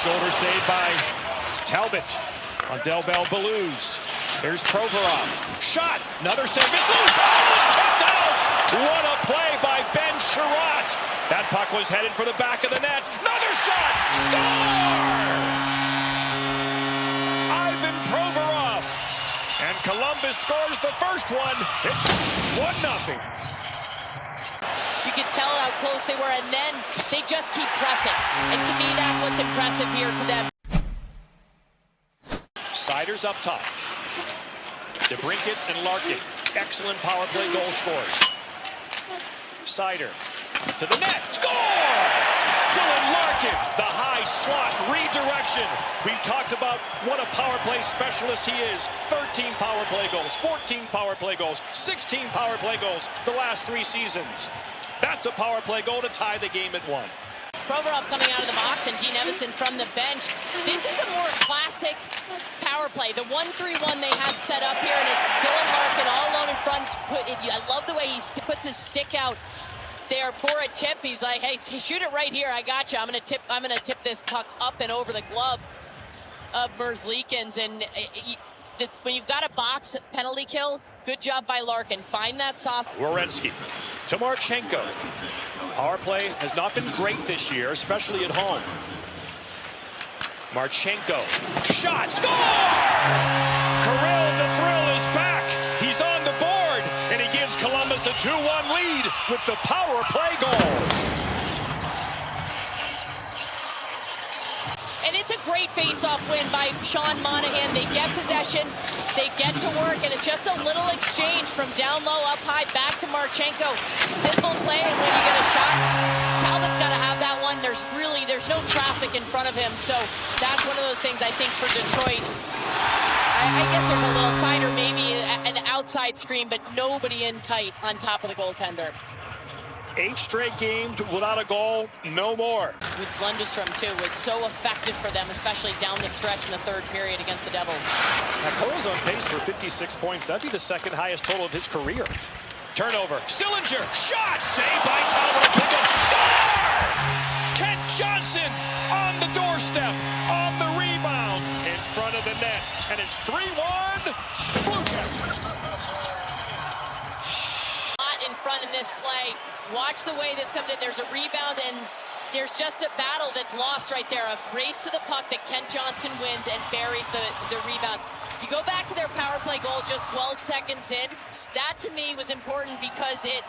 shoulder save by Talbot on Del Bell Belouz. Here's Provorov. Shot. Another save. It's loose. Oh, it's kept out. What a play by Ben Sherratt. That puck was headed for the back of the net. Another shot. Score! Ivan Provorov. And Columbus scores the first one. It's 1-0. You could tell how close they were, and then they just keep pressing. And to me, that's what's impressive here to them. Siders up top. DeBrincat and Larkin. Excellent power play goal scores. Sider to the net. Score! Dylan Larkin, the high slot redirection. We've talked about what a power play specialist he is. 13 power play goals, 14 power play goals, 16 power play goals the last 3 seasons. That's a power play goal to tie the game at 1. Provorov coming out of the box and Dean Evison from the bench. This is a more classic power play. The 1-3-1 they have set up here, and it's Dylan Larkin all alone in front. I love the way he puts his stick out there for a tip. He's like, hey, shoot it right here. I got you. I'm gonna tip this puck up and over the glove of Merzlikins. And when you've got a box penalty kill, good job by Larkin. Find that sauce. Werenski to Marchenko. Power play has not been great this year, especially at home. Marchenko. Shot. Score! Kirill, the thrill is back. He's on the board, and he gives Columbus a 2-1 lead with the power play goal. And it's a great face-off win by Sean Monahan. They get possession, they get to work, and it's just a little exchange from down low, up high, back to Marchenko. Simple play, and when you get a shot, Talbot's got to have that one. There's no traffic in front of him, so that's one of those things I think for Detroit. I guess there's a little Sider, maybe an outside screen, but nobody in tight on top of the goaltender. 8 straight games without a goal, no more. With Lundestrom, too, was so effective for them, especially down the stretch in the 3rd period against the Devils. Now, Cole's on pace for 56 points. That'd be the 2nd highest total of his career. Turnover. Sillinger. Shot. Saved by Talbot. Score! Kent Johnson on the doorstep. On the rebound. In front of the net. And it's 3-1. Blue Jackets. In front in this play. Watch the way this comes in. There's a rebound, and there's just a battle that's lost right there. A race to the puck that Kent Johnson wins and buries the rebound. You go back to their power play goal just 12 seconds in. That, to me, was important because it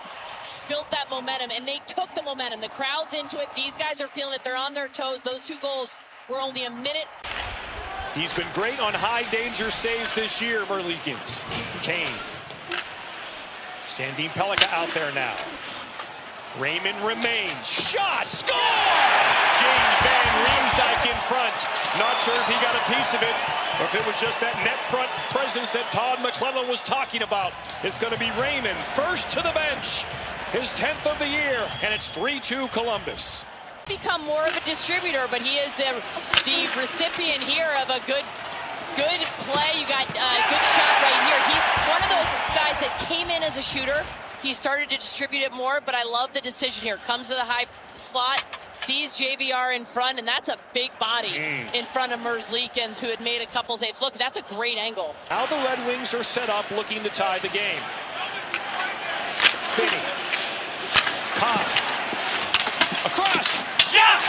built that momentum, and they took the momentum. The crowd's into it. These guys are feeling it. They're on their toes. Those 2 goals were only a minute. He's been great on high-danger saves this year, Merzlikins. Kane. Sandin Pellikka out there now. Raymond remains. Shot! Score! James Van Riemsdyk in front. Not sure if he got a piece of it, or if it was just that net front presence that Todd McClellan was talking about. It's going to be Raymond first to the bench. His 10th of the year, and it's 3-2 Columbus. Become more of a distributor, but he is the recipient here of a good play. You got a good shot right here. He's one of those guys that came in as a shooter. He started to distribute it more, but I love the decision here. Comes to the high slot, sees JVR in front, and that's a big body in front of Merzlikins, who had made a couple saves. Look, that's a great angle. Now the Red Wings are set up looking to tie the game. Finney. Pop. Across. Shot!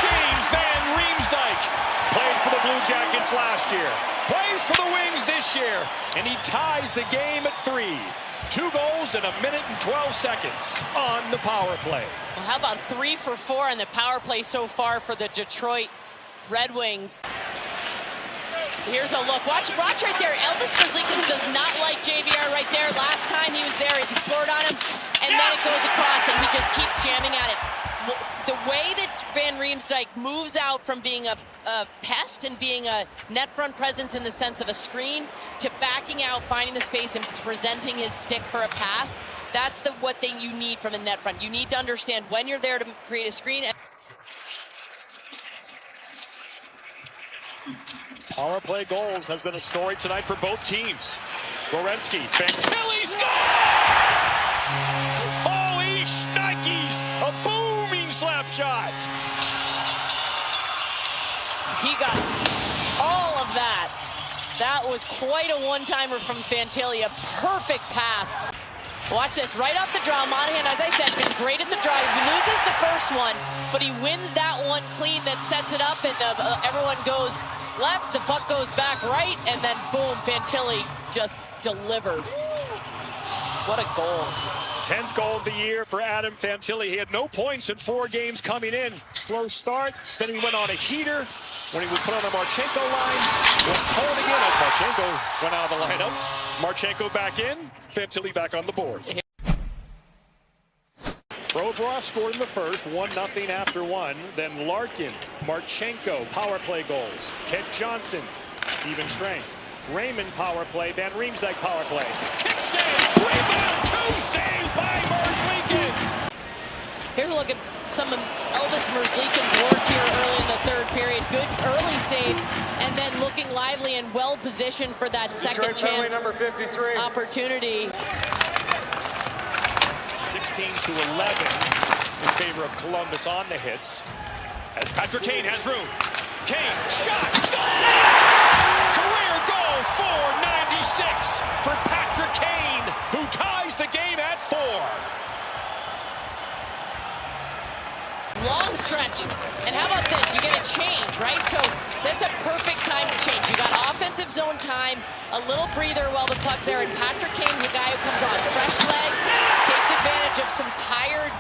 James Van Riemsdyk. Played for the Blue Jackets last year. Plays for the Wings this year. And he ties the game at 3. 2 goals in 1 minute and 12 seconds on the power play. Well, how about 3 for 4 on the power play so far for the Detroit Red Wings? Here's a look. Watch right there. Elvis Merzlikins does not like JVR right there. Last time he was there, he scored on him, and then it goes across, and he just keeps jamming at it. The way that Van Riemsdyk moves out from being a pest and being a net front presence in the sense of a screen to backing out, finding the space, and presenting his stick for a pass, that's what you need from a net front. You need to understand when you're there to create a screen. Power play goals has been a story tonight for both teams. Werenski, Fantilli score! Holy shnikes! A booming slap shot! He got all of that. That was quite a one-timer from Fantilli, a perfect pass. Watch this, right off the draw. Monahan, as I said, been great at the draw. He loses the first one, but he wins that one clean that sets it up, and everyone goes left, the puck goes back right, and then boom, Fantilli just delivers. What a goal. 10th goal of the year for Adam Fantilli. He had no points in 4 games coming in. Slow start, then he went on a heater when he was put on the Marchenko line. Went cold again as Marchenko went out of the lineup. Marchenko back in, Fantilli back on the board. Provorov scored in the first, 1-0 after 1. Then Larkin, Marchenko, power play goals. Kent Johnson, even strength. Raymond power play, Van Riemsdyk power play. Kick save, rebound, 2 saves by Merzlikins. Here's a look at some of Elvis Merzlikin's work here early in the third period. Good early save, and then looking lively and well positioned for that second chance number 53. opportunity. 16-11 in favor of Columbus on the hits. As Patrick Kane has room. Kane, shot, score! Career goal, 496 for Patrick Kane, who ties the game at 4. Long stretch, and how about this? You get a change, right? So that's a perfect time to change. You got offensive zone time, a little breather while the puck's there, and Patrick Kane's the guy who comes on fresh legs, takes advantage of some tired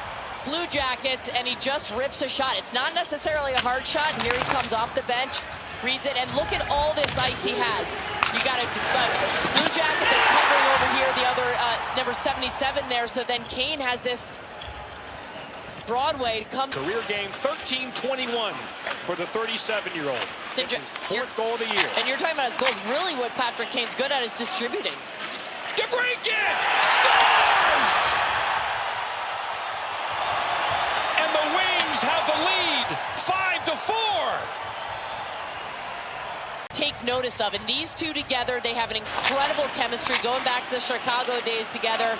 Blue Jackets, and he just rips a shot. It's not necessarily a hard shot, and here he comes off the bench, reads it, and look at all this ice he has. You got a Blue Jacket that's covering over here, the other number 77 there, so then Kane has this Broadway to come. Career game 13-21 for the 37-year-old. It's his 4th goal of the year. And you're talking about his goals. Really what Patrick Kane's good at is distributing. DeBrincat scores! And the Wings have the lead, 5-4. Take notice of, and these two together, they have an incredible chemistry going back to the Chicago days together.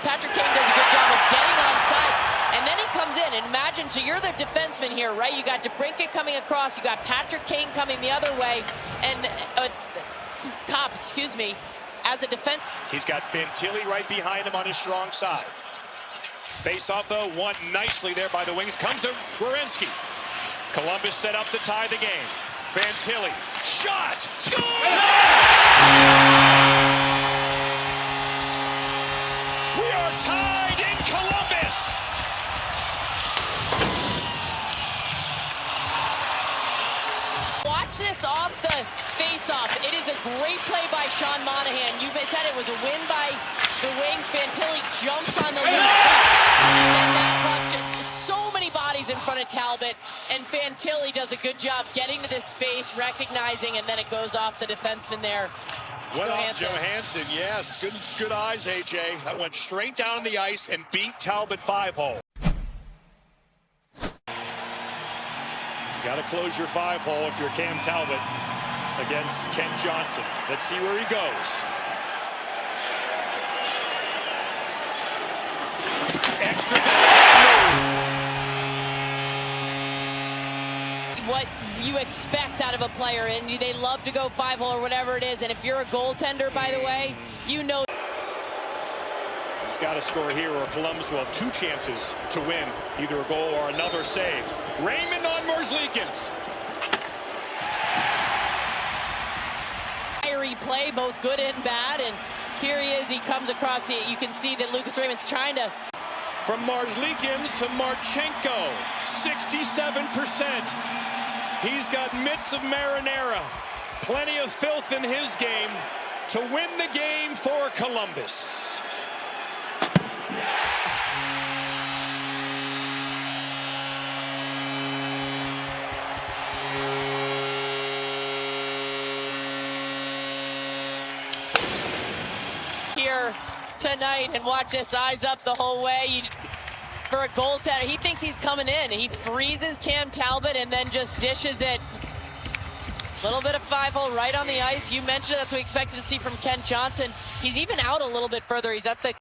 Patrick Kane does a good job of getting onside, and then he comes in, and imagine, so you're the defenseman here, right? You got DeBrincat coming across, you got Patrick Kane coming the other way, and Cop, excuse me, as a defense. He's got Fantilli right behind him on his strong side. Face-off, though, won nicely there by the Wings. Comes to Werenski. Columbus set up to tie the game. Fantilli, shot, score! We are tied in Columbus. Watch this off the face-off. It is a great play by Sean Monahan. You said it was a win by the Wings. Fantilli jumps on the loose puck, and then that puck, so many bodies in front of Talbot, and Fantilli does a good job getting to this space, recognizing, and then it goes off the defenseman there. Well, Johansson, yes. Good eyes, AJ. That went straight down the ice and beat Talbot 5-hole. You got to close your 5-hole if you're Cam Talbot against Kent Johnson. Let's see where he goes. Extra move. What you expect out of a player, and they love to go 5-hole or whatever it is, and if you're a goaltender, by the way, you know he's got to score here, or Columbus will have 2 chances to win, either a goal or another save. Raymond on Merzlikins. Fiery play, both good and bad, and here he is. He comes across. You can see that Lucas Raymond's trying to. From Merzlikins to Marchenko, 67%. He's got mitts of marinara. Plenty of filth in his game to win the game for Columbus. Here tonight, and watch this, eyes up the whole way. For a goaltender, he thinks he's coming in. He freezes Cam Talbot and then just dishes it. A little bit of 5-hole right on the ice. You mentioned that's what we expected to see from Kent Johnson. He's even out a little bit further. He's at the